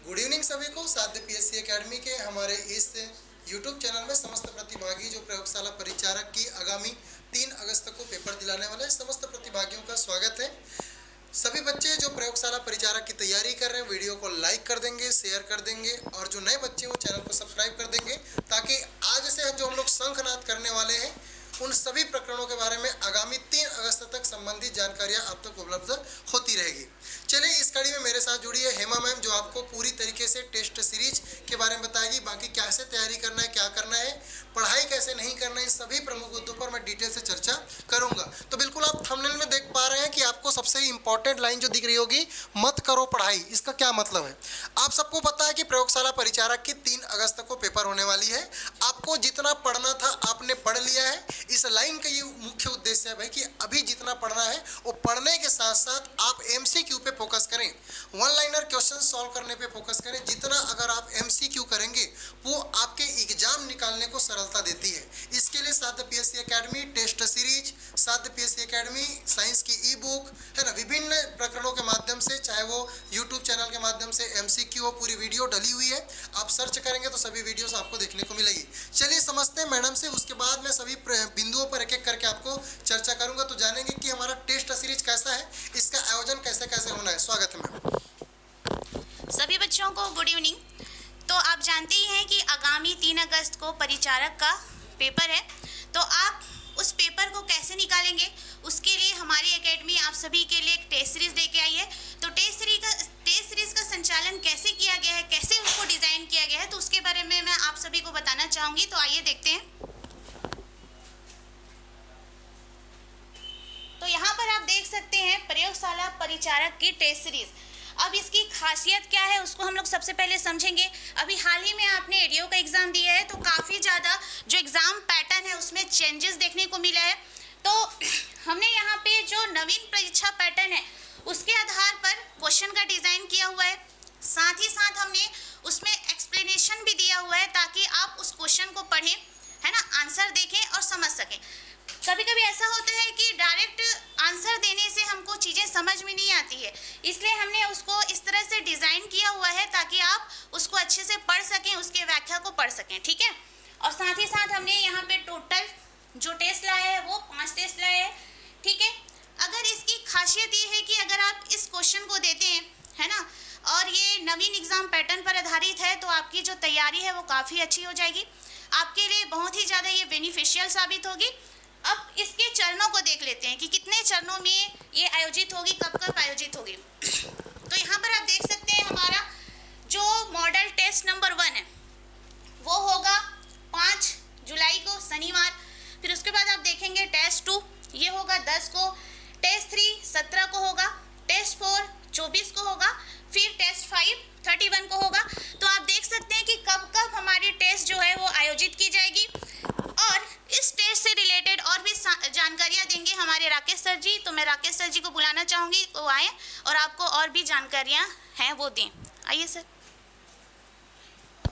Good evening सभी को। साध्य पीएससी एकेडमी के हमारे इस यूट्यूब चैनल में समस्त प्रतिभागी जो प्रयोगशाला परिचारक की आगामी 3 अगस्त को पेपर दिलाने वाले समस्त प्रतिभागियों का स्वागत है। सभी बच्चे जो प्रयोगशाला परिचारक की तैयारी कर रहे हैं वीडियो को लाइक कर देंगे, शेयर कर देंगे और जो नए बच्चे वो चैनल को सब्सक्राइब कर देंगे ताकि आज से जो हम लोग शंखनाद करने वाले हैं उन सभी प्रकरणों के बारे में आगामी 3 अगस्त तक संबंधित जानकारियां आप तक उपलब्ध होती रहेगी। चलिए, इस कड़ी में मेरे साथ जुड़ी है हेमा मैम जो आपको पूरी तरीके से टेस्ट सीरीज के बारे में बताएगी। बाकी कैसे तैयारी करना है, क्या करना है, पढ़ाई कैसे नहीं करना है, इन सभी प्रमुख मुद्दों पर मैं डिटेल से चर्चा करूंगा। तो बिल्कुल आप थंबनेल में देख पा रहे हैं कि आपको सबसे इंपॉर्टेंट लाइन जो दिख रही होगी, मत करो पढ़ाई। इसका क्या मतलब है? आप सबको पता है कि प्रयोगशाला परिचारक की 3 अगस्त को पेपर होने वाली है। आपको जितना पढ़ना था आपने पढ़ लिया है। इस लाइन का ये मुख्य उद्देश्य है भाई कि अभी जितना पढ़ना है वो पढ़ने के साथ साथ आप एमसीक्यू पे फोकस करें, वन लाइनर क्वेश्चन सॉल्व करने पे फोकस करें। जितना अगर आप एमसीक्यू करेंगे वो आपके एग्जाम निकालने को सरलता देती है। इसके लिए साध्य पीएससी एकेडमी टेस्ट सीरीज, साध्य पीएससी एकेडमी साइंस की ई बुक है ना, विभिन्न प्रकरणों के माध्यम से, चाहे वो यूट्यूब चैनल के माध्यम से एमसीक्यू हो, पूरी वीडियो डली हुई है। आप सर्च करेंगे तो सभी वीडियोस आपको देखने को मिलेगी। चलिए समझते हैं मैडम से, उसके बाद मैं सभी बिंदुओं पर एक एक करके आपको चर्चा करूंगा तो जानेंगे कि हमारा टेस्ट सीरीज कैसा है, इसका आयोजन कैसे कैसे होना है। स्वागत है मैम। सभी बच्चों को गुड इवनिंग। तो आप जानते ही हैं कि आगामी 3 अगस्त को परिचारक का पेपर है, तो आप उस पेपर को कैसे निकालेंगे उसके लिए हमारी एकेडमी आप सभी के लिए एक टेस्ट सीरीज लेके आई है। तो टेस्ट सीरीज का संचालन कैसे किया गया है, कैसे उसको डिज़ाइन किया गया है, तो उसके बारे में मैं आप सभी को बताना चाहूँगी। तो आइए देखते हैं। तो यहाँ पर आप देख सकते हैं प्रयोगशाला परिचारक की टेस्ट सीरीज। अब इसकी खासियत क्या है उसको हम लोग सबसे पहले समझेंगे। अभी हाल ही में आपने एडीओ का एग्ज़ाम दिया है तो काफ़ी ज़्यादा जो एग्ज़ाम पैटर्न है उसमें चेंजेस देखने को मिला है। तो हमने यहाँ पे जो नवीन परीक्षा पैटर्न है उसके आधार पर क्वेश्चन का डिज़ाइन किया हुआ है। साथ ही साथ हमने उसमें एक्सप्लेनेशन भी दिया हुआ है ताकि आप उस क्वेश्चन को पढ़ें, है ना, आंसर देखें और समझ सकें। कभी कभी ऐसा होता है कि डायरेक्ट आंसर देने से हमको चीज़ें समझ में नहीं आती है, इसलिए हमने उसको इस तरह से डिज़ाइन किया हुआ है ताकि आप उसको अच्छे से पढ़ सकें, उसके व्याख्या को पढ़ सकें, ठीक है। और साथ ही साथ हमने यहाँ पे टोटल जो टेस्ट लाए हैं वो 5 टेस्ट लाए हैं, ठीक है। अगर इसकी खासियत ये है कि अगर आप इस क्वेश्चन को देते हैं, है ना, और ये नवीन एग्ज़ाम पैटर्न पर आधारित है तो आपकी जो तैयारी है वो काफ़ी अच्छी हो जाएगी, आपके लिए बहुत ही ज़्यादा ये बेनिफिशियल साबित होगी। अब इसके चरणों को देख लेते हैं कि कितने चरणों में ये आयोजित होगी, कब कब आयोजित होगी। तो यहाँ पर आप देख सकते हैं हमारा जो मॉडल टेस्ट नंबर 1 है वो होगा 5 जुलाई को शनिवार। फिर उसके बाद आप देखेंगे टेस्ट 2 ये होगा 10 को, टेस्ट 3 17 को होगा, टेस्ट 4 24 को होगा, फिर टेस्ट 5 31 को होगा। तो आप देख सकते हैं कि कब कब हमारी टेस्ट जो है वो आयोजित की जाएगी। और इस टेस्ट से रिलेटेड और भी जानकारियाँ देंगे हमारे राकेश सर जी। तो मैं राकेश सर जी को बुलाना चाहूँगी, वो आए और आपको और भी जानकारियाँ हैं वो दें। आइए सर।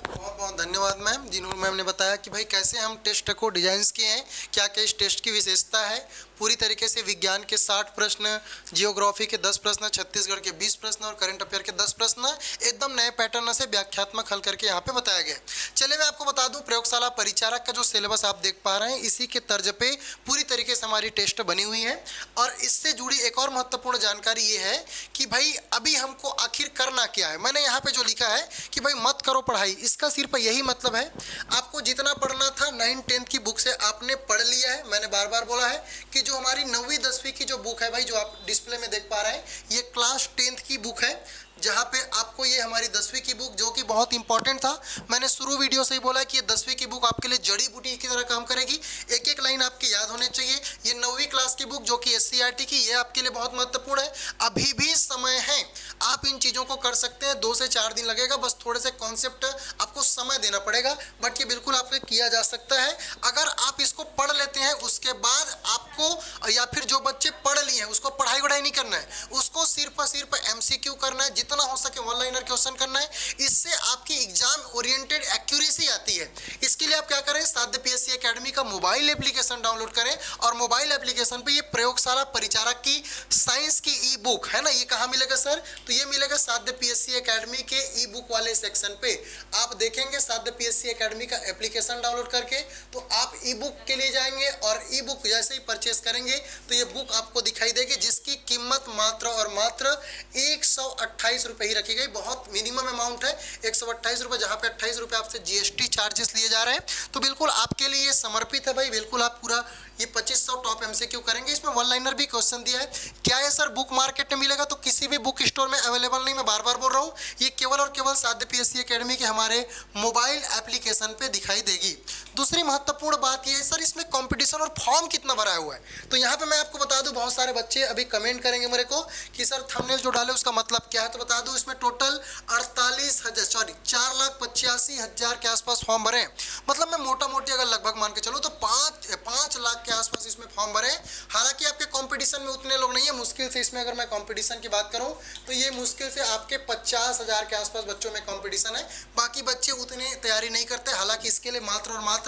बहुत बहुत धन्यवाद मैम। जिन्होंने मैम ने बताया कि भाई कैसे हम टेस्ट को डिजाइन किए हैं, क्या क्या इस टेस्ट की विशेषता है। पूरी तरीके से विज्ञान के 60 प्रश्न, जियोग्राफी के 10 प्रश्न, छत्तीसगढ़ के 20 प्रश्न और करंट अफेयर के 10 प्रश्न एकदम नए पैटर्न से व्याख्यात्मक हल करके यहाँ पे बताया गया। चलिए मैं आपको बता दूं, प्रयोगशाला परिचारक का जो सिलेबस आप देख पा रहे हैं इसी के तर्ज पे पूरी तरीके से हमारी टेस्ट बनी हुई है। और इससे जुड़ी एक और महत्वपूर्ण जानकारी ये है कि भाई अभी हमको आखिर करना क्या है। मैंने यहाँ पे जो लिखा है कि भाई मत करो पढ़ाई, इसका सिर्फ यही मतलब है आपको जितना पढ़ना था 9th-10th की बुक से आपने पढ़ लिया है। मैंने बार बार बोला है कि जो हमारी 9वीं 10वीं की जो बुक है भाई, जो आप डिस्प्ले में देख पा रहे हैं, ये क्लास 10th की बुक है, जहाँ पे आपको ये हमारी 10वीं की बुक जो कि बहुत इंपॉर्टेंट था, मैंने शुरू वीडियो से ही बोला कि ये 10वीं की बुक आपके लिए जड़ी बूटी की तरह काम करेगी। एक एक लाइन आपकी याद होने चाहिए। ये 9वीं क्लास की बुक जो कि SCERT की, ये आपके लिए बहुत महत्वपूर्ण है। अभी भी समय है, आप इन चीज़ों को कर सकते हैं। 2 से 4 दिन लगेगा, बस थोड़े से कॉन्सेप्ट आपको समय देना पड़ेगा, बट ये बिल्कुल आपसे किया जा सकता है। अगर आप इसको पढ़ लेते हैं उसके बाद आपको, या फिर जो बच्चे पढ़ लिए हैं उसको पढ़ाई वढ़ाई नहीं करना है, उसको सिर्फ MCQ करना है, जितना हो सके वन लाइनर क्वेश्चन करना है। इससे आपकी एग्जाम ओरिएंटेड एक्यूरेसी आती है। इसके लिए लिए आप क्या करें, साध्य पीएससी एकेडमी का मोबाइल एप्लीकेशन डाउनलोड करें और मोबाइल एप्लीकेशन पे ये प्रयोगशाला परिचारक की साइंस की ई बुक है ना, ये कहाँ मिलेगा सर, तो ये मिलेगा साध्य पीएससी एकेडमी के ई बुक वाले सेक्शन पे। आप देखेंगे साध्य पीएससी एकेडमी का एप्लीकेशन डाउनलोड करके, तो आप ई बुक के लिए जाएंगे और ई बुक जैसे ही परचेस करेंगे तो ये बुक आपको दिखाई देगी, जिसकी कीमत मात्र और मात्र 128 रुपये ही रखी गई। बहुत मिनिमम अमाउंट है 128 रुपये, जहाँ पे 28 रुपये आपसे जीएसटी चार्जेस लिए जा रहे हैं। तो बिल्कुल आपके लिए ये समर्पित है भाई, बिल्कुल आप पूरा ये 2500 टॉप एमसीक्यू करेंगे। इसमें वन लाइनर भी क्वेश्चन दिया है, क्या है सर बुक मार्केट में मिलेगा, तो किसी भी बुक स्टोर में अवेलेबल नहीं, मैं बार बार बोल रहा हूँ, ये केवल और केवल साध्य पीएससी एकेडमी के हमारे मोबाइल एप्लीकेशन पे दिखाई देगी। दूसरी महत्वपूर्ण बात ये है सर, इसमें कंपटीशन और फॉर्म कितना भरा हुआ है, तो यहाँ पे मैं आपको बता दूं, बहुत सारे बच्चे अभी कमेंट करेंगे मेरे को कि सर थंबनेल जो डाले उसका मतलब क्या है, तो बता दूं इसमें टोटल 4,85,000 के आसपास फॉर्म भरे। मतलब मैं मोटा मोटी अगर लगभग मान के चलो तो 5 लाख के आसपास इसमें फॉर्म भरे। हालांकि आपके कंपटीशन में उतने लोग नहीं है, मुश्किल से इसमें अगर मैं कंपटीशन की बात करूं तो ये मुश्किल से आपके 50,000 के आसपास बच्चों में कंपटीशन है। बाकी बच्चे उतने तैयारी नहीं करते। हालांकि इसके लिए मात्र और मात्र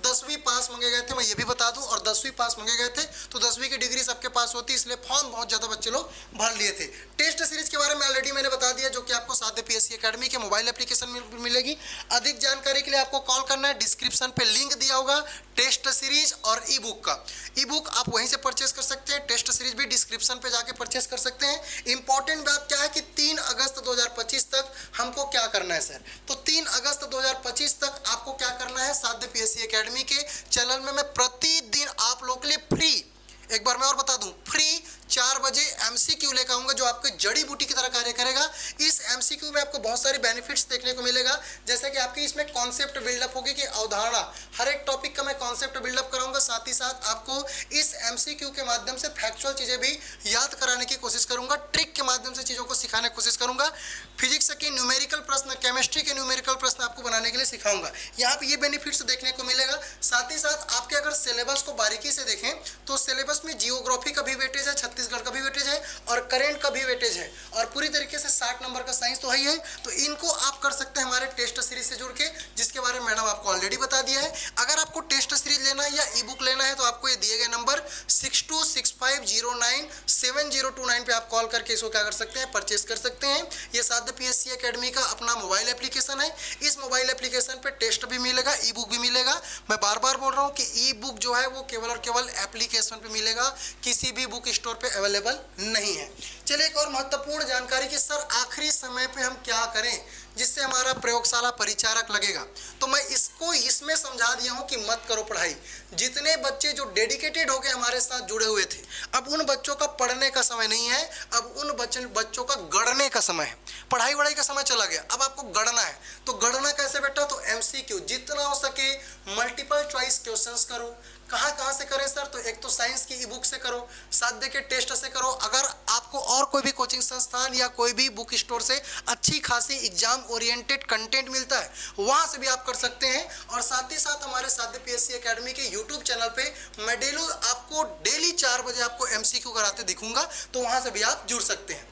10वीं पास मांगे गए थे, मैं ये भी बता दूं, और 10वीं पास मांगे गए थे, तो 10वीं की डिग्री सबके पास होती, इसलिए फॉर्म बहुत ज़्यादा बच्चे लोग भर लिए थे। टेस्ट सीरीज के बारे में ऑलरेडी मैंने बता दिया, जो कि आपको साध्य पीएससी एकेडमी के मोबाइल एप्लीकेशन में मिलेगी। अधिक जानकारी के लिए आपको कॉल करना है, डिस्क्रिप्शन पे लिंक दिया होगा टेस्ट सीरीज और ई बुक का। ई बुक आप वहीं से परचेस कर सकते हैं, टेस्ट सीरीज भी डिस्क्रिप्शन पे जाके परचेस कर सकते हैं। इंपॉर्टेंट बात क्या है कि 3 अगस्त 2025 तक हमको क्या करना है सर, तो 3 अगस्त 2025 तक आपको क्या करना है, साध्य पीएससी एकेडमी के चैनल में मैं प्रतिदिन आप लोगों के लिए फ्री, एक बार मैं और बता दूं, फ्री 4 बजे एमसीक्यू लेकर आऊंगा, जो आपको जड़ी बूटी की तरह कार्य करेगा। इस एमसीक्यू में आपको बहुत सारे बेनिफिट्स देखने को मिलेगा, जैसे कि आपकी इसमें कॉन्सेप्ट बिल्डअप होगी कि अवधारणा, हर एक टॉपिक का मैं कॉन्सेप्ट बिल्डअप कराऊंगा। साथ ही साथ आपको इस एमसीक्यू के माध्यम से फैक्चुअल चीज़ें भी याद कराने की कोशिश करूंगा, ट्रिक के माध्यम से चीज़ों को सिखाने की कोशिश करूंगा। फिजिक्स के न्यूमेरिकल प्रश्न, केमिस्ट्री के न्यूमेरिकल प्रश्न आपको बनाने के लिए सिखाऊंगा। यहाँ पे ये बेनिफिट्स देखने को मिलेगा। साथ ही साथ आपके अगर सिलेबस को बारीकी से देखें तो सिलेबस में जियोग्राफी का भी वेटेज है, छत्तीसगढ़ का भी वेटेज है और करेंट का भी वेटेज है, और पूरी तरीके से 60 नंबर का साइंस तो है ही है। तो इनको आप कर सकते हैं हमारे टेस्ट सीरीज से जुड़ के, जिसके बारे में मैडम आपको ऑलरेडी बता दिया है। अगर आपको टेस्ट सीरीज लेना है या ई बुक लेना है तो आपको ये दिए गए नंबर 6265097029 पे आप कॉल करके इसको क्या कर सकते हैं, परचेस कर सकते हैं। ये साध्य पीएससी एकेडमी का अपना मोबाइल एप्लीकेशन है। इस मोबाइल एप्लीकेशन पे टेस्ट भी मिलेगा, ई बुक भी मिलेगा। मैं बार बार बोल रहा हूँ कि ई बुक जो है वो केवल और केवल एप्लीकेशन पे मिलेगा, किसी भी बुक स्टोर पे अवेलेबल नहीं है। चलिए एक और महत्वपूर्ण जानकारी कि सर आखिरी समय पे हम क्या करें जिससे हमारा प्रयोगशाला परिचारक लगेगा, तो मैं इसको इसमें समझा दिया हूं कि मत करो पढ़ाई। जितने बच्चे जो डेडिकेटेड होकर हमारे साथ जुड़े हुए थे, अब उन बच्चों का पढ़ने का समय नहीं है, अब उन बच्चों का गढ़ने का समय है। पढ़ाई वढ़ाई का समय चला गया, अब आपको गढ़ना है। तो गढ़ना कैसे बेटा, तो एमसीक्यू जितना हो सके मल्टीपल चॉइस क्वेश्चंस करो। कहाँ से करें सर, तो एक तो साइंस की ई बुक से करो, साध्य के टेस्ट से करो। अगर आपको और कोई भी कोचिंग संस्थान या कोई भी बुक स्टोर से अच्छी खासी एग्जाम ओरिएंटेड कंटेंट मिलता है, वहां से भी आप कर सकते हैं। और साथ ही साथ हमारे साध्य पीएससी एकेडमी के यूट्यूब चैनल पे मैं डेली 4 बजे आपको एमसीक्यू कराते दिखूंगा, तो वहां से भी आप जुड़ सकते हैं।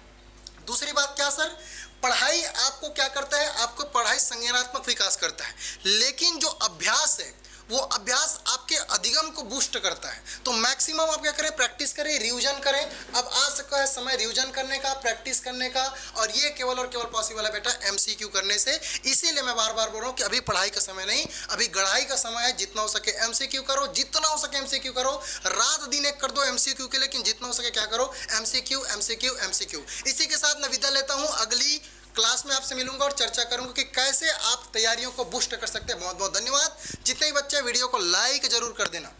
दूसरी बात क्या सर, पढ़ाई आपको क्या करता है, आपको पढ़ाई संज्ञानात्मक विकास करता है, लेकिन जो अभ्यास है वो अभ्यास आपके अधिगम को बूस्ट करता है। तो मैक्सिमम आप क्या करें, प्रैक्टिस करें, रिवीजन करें। अब आ सका है समय रिवीजन करने का, प्रैक्टिस करने का, और ये केवल और केवल पॉसिबल है बेटा एमसीक्यू करने से। इसीलिए मैं बार बार बोल रहा हूँ कि अभी पढ़ाई का समय नहीं, अभी गढ़ाई का समय है। जितना हो सके एमसीक्यू करो, जितना हो सके एमसीक्यू करो, रात दिन एक कर दो एमसीक्यू के, लेकिन जितना हो सके क्या करो, एमसीक्यू एमसीक्यू एमसीक्यू। इसी के साथ मैं विदा लेता हूँ, अगली क्लास में आपसे मिलूंगा और चर्चा करूंगा कि कैसे आप तैयारियों को बूस्ट कर सकते हैं। बहुत बहुत धन्यवाद। जितने ही बच्चे वीडियो को लाइक जरूर कर देना।